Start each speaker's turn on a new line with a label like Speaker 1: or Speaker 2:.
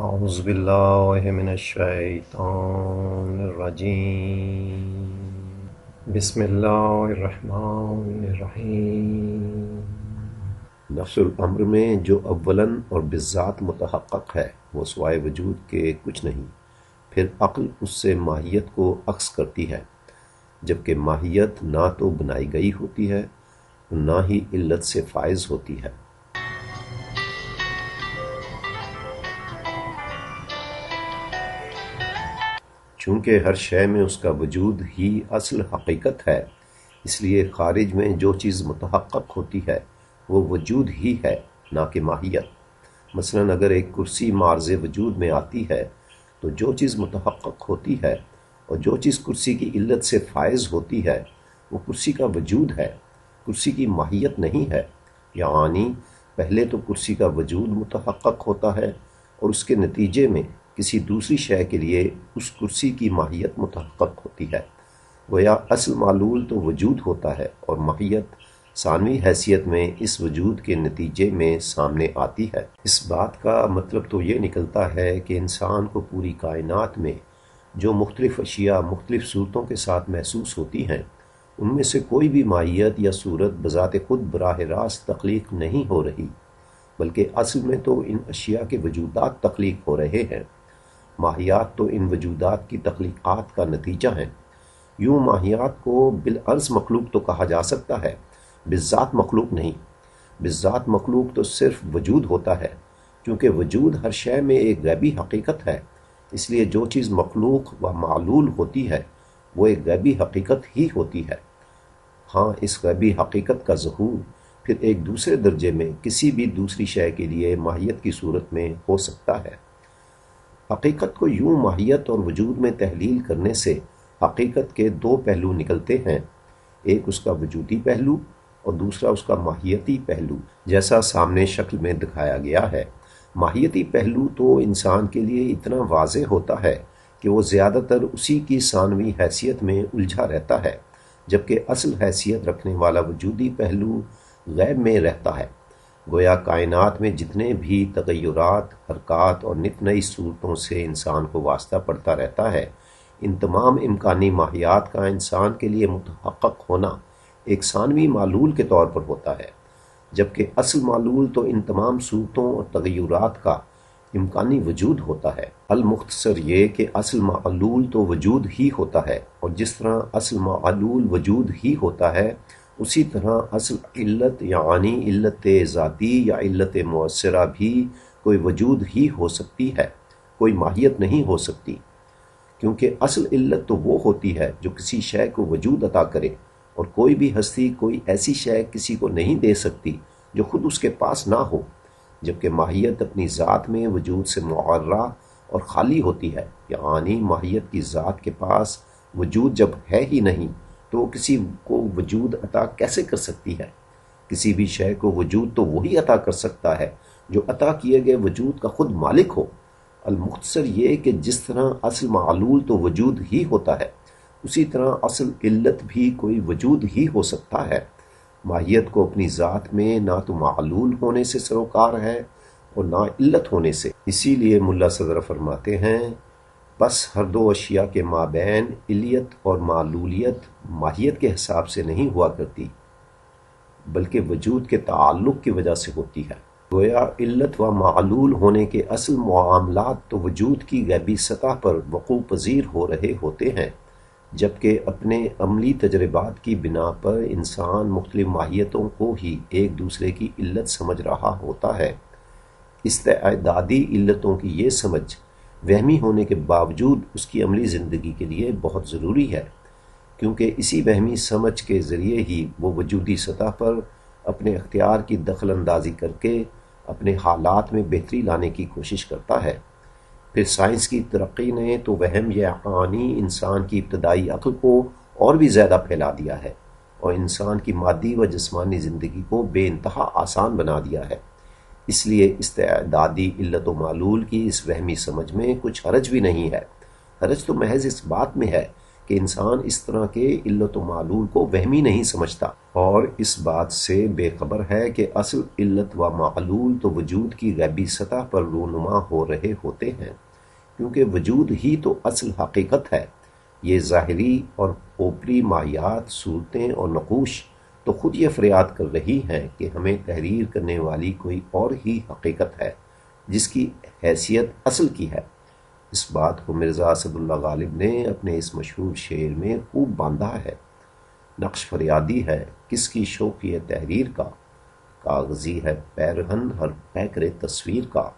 Speaker 1: اعوذ باللہ من الشیطان الرجیم بسم اللہ الرحمن الرحیم۔
Speaker 2: نفس الامر میں جو اولاً اور بالذات متحقق ہے وہ سوائے وجود کے کچھ نہیں، پھر عقل اس سے ماہیت کو عکس کرتی ہے، جبکہ ماہیت نہ تو بنائی گئی ہوتی ہے اور نہ ہی علت سے فائز ہوتی ہے۔ چونکہ ہر شے میں اس کا وجود ہی اصل حقیقت ہے، اس لیے خارج میں جو چیز متحقق ہوتی ہے وہ وجود ہی ہے، نہ کہ ماہیت۔ مثلاً اگر ایک کرسی معرض وجود میں آتی ہے تو جو چیز متحقق ہوتی ہے اور جو چیز کرسی کی علت سے فائز ہوتی ہے وہ کرسی کا وجود ہے، کرسی کی ماہیت نہیں ہے۔ یعنی پہلے تو کرسی کا وجود متحقق ہوتا ہے اور اس کے نتیجے میں کسی دوسری شے کے لیے اس کرسی کی ماہیت متحقق ہوتی ہے۔ گویا اصل معلول تو وجود ہوتا ہے اور ماہیت ثانوی حیثیت میں اس وجود کے نتیجے میں سامنے آتی ہے۔ اس بات کا مطلب تو یہ نکلتا ہے کہ انسان کو پوری کائنات میں جو مختلف اشیاء مختلف صورتوں کے ساتھ محسوس ہوتی ہیں ان میں سے کوئی بھی ماہیت یا صورت بذات خود براہ راست تخلیق نہیں ہو رہی، بلکہ اصل میں تو ان اشیاء کے وجودات تخلیق ہو رہے ہیں۔ ماہیات تو ان وجودات کی تخلیقات کا نتیجہ ہیں۔ یوں ماہیات کو بالعرض مخلوق تو کہا جا سکتا ہے، بالذات مخلوق نہیں۔ بالذات مخلوق تو صرف وجود ہوتا ہے، کیونکہ وجود ہر شے میں ایک غیبی حقیقت ہے، اس لیے جو چیز مخلوق و معلول ہوتی ہے وہ ایک غیبی حقیقت ہی ہوتی ہے۔ ہاں، اس غیبی حقیقت کا ظہور پھر ایک دوسرے درجے میں کسی بھی دوسری شے کے لیے ماہیت کی صورت میں ہو سکتا ہے۔ حقیقت کو یوں ماہیت اور وجود میں تحلیل کرنے سے حقیقت کے دو پہلو نکلتے ہیں، ایک اس کا وجودی پہلو اور دوسرا اس کا ماہیتی پہلو، جیسا سامنے شکل میں دکھایا گیا ہے۔ ماہیتی پہلو تو انسان کے لیے اتنا واضح ہوتا ہے کہ وہ زیادہ تر اسی کی ثانوی حیثیت میں الجھا رہتا ہے، جبکہ اصل حیثیت رکھنے والا وجودی پہلو غیب میں رہتا ہے۔ گویا کائنات میں جتنے بھی تغیرات، حرکات اور نت نئی صورتوں سے انسان کو واسطہ پڑتا رہتا ہے، ان تمام امکانی ماہیات کا انسان کے لیے متحقق ہونا ایک ثانوی معلول کے طور پر ہوتا ہے، جبکہ اصل معلول تو ان تمام صورتوں اور تغیرات کا امکانی وجود ہوتا ہے۔ المختصر یہ کہ اصل معلول تو وجود ہی ہوتا ہے، اور جس طرح اصل معلول وجود ہی ہوتا ہے اسی طرح اصل علت یعنی علت ذاتی یا علت مؤثرہ بھی کوئی وجود ہی ہو سکتی ہے، کوئی ماہیت نہیں ہو سکتی، کیونکہ اصل علت تو وہ ہوتی ہے جو کسی شے کو وجود عطا کرے، اور کوئی بھی ہستی کوئی ایسی شے کسی کو نہیں دے سکتی جو خود اس کے پاس نہ ہو، جبکہ ماہیت اپنی ذات میں وجود سے معرہ اور خالی ہوتی ہے۔ یعنی ماہیت کی ذات کے پاس وجود جب ہے ہی نہیں تو وہ کسی کو وجود عطا کیسے کر سکتی ہے؟ کسی بھی شے کو وجود تو وہی عطا کر سکتا ہے جو عطا کیے گئے وجود کا خود مالک ہو۔ المختصر یہ کہ جس طرح اصل معلول تو وجود ہی ہوتا ہے، اسی طرح اصل علت بھی کوئی وجود ہی ہو سکتا ہے۔ ماہیت کو اپنی ذات میں نہ تو معلول ہونے سے سروکار ہے اور نہ علت ہونے سے۔ اسی لیے ملا صدر فرماتے ہیں، بس ہر دو اشیاء کے مابین علیت اور معلولیت ماہیت کے حساب سے نہیں ہوا کرتی، بلکہ وجود کے تعلق کی وجہ سے ہوتی ہے۔ گویا علت و معلول ہونے کے اصل معاملات تو وجود کی غیبی سطح پر وقوع پذیر ہو رہے ہوتے ہیں، جبکہ اپنے عملی تجربات کی بنا پر انسان مختلف ماہیتوں کو ہی ایک دوسرے کی علت سمجھ رہا ہوتا ہے۔ استعدادی علتوں کی یہ سمجھ وہمی ہونے کے باوجود اس کی عملی زندگی کے لیے بہت ضروری ہے، کیونکہ اسی وہمی سمجھ کے ذریعے ہی وہ وجودی سطح پر اپنے اختیار کی دخل اندازی کر کے اپنے حالات میں بہتری لانے کی کوشش کرتا ہے۔ پھر سائنس کی ترقی نے تو وہم یعقانی انسان کی ابتدائی عقل کو اور بھی زیادہ پھیلا دیا ہے اور انسان کی مادی و جسمانی زندگی کو بے انتہا آسان بنا دیا ہے۔ اس لیے استعدادی علت و معلول کی اس وہمی سمجھ میں کچھ حرج بھی نہیں ہے۔ حرج تو محض اس بات میں ہے کہ انسان اس طرح کے علت و معلول کو وہمی نہیں سمجھتا اور اس بات سے بے خبر ہے کہ اصل علت و معلول تو وجود کی غیبی سطح پر رونما ہو رہے ہوتے ہیں، کیونکہ وجود ہی تو اصل حقیقت ہے۔ یہ ظاہری اور اوپری ماہیات، صورتیں اور نقوش تو خود یہ فریاد کر رہی ہیں کہ ہمیں تحریر کرنے والی کوئی اور ہی حقیقت ہے جس کی حیثیت اصل کی ہے۔ اس بات کو مرزا اسد اللہ غالب نے اپنے اس مشہور شعر میں خوب باندھا ہے: نقش فریادی ہے کس کی شوقی تحریر کا، کاغذی ہے پیرہن ہر پیکر تصویر کا۔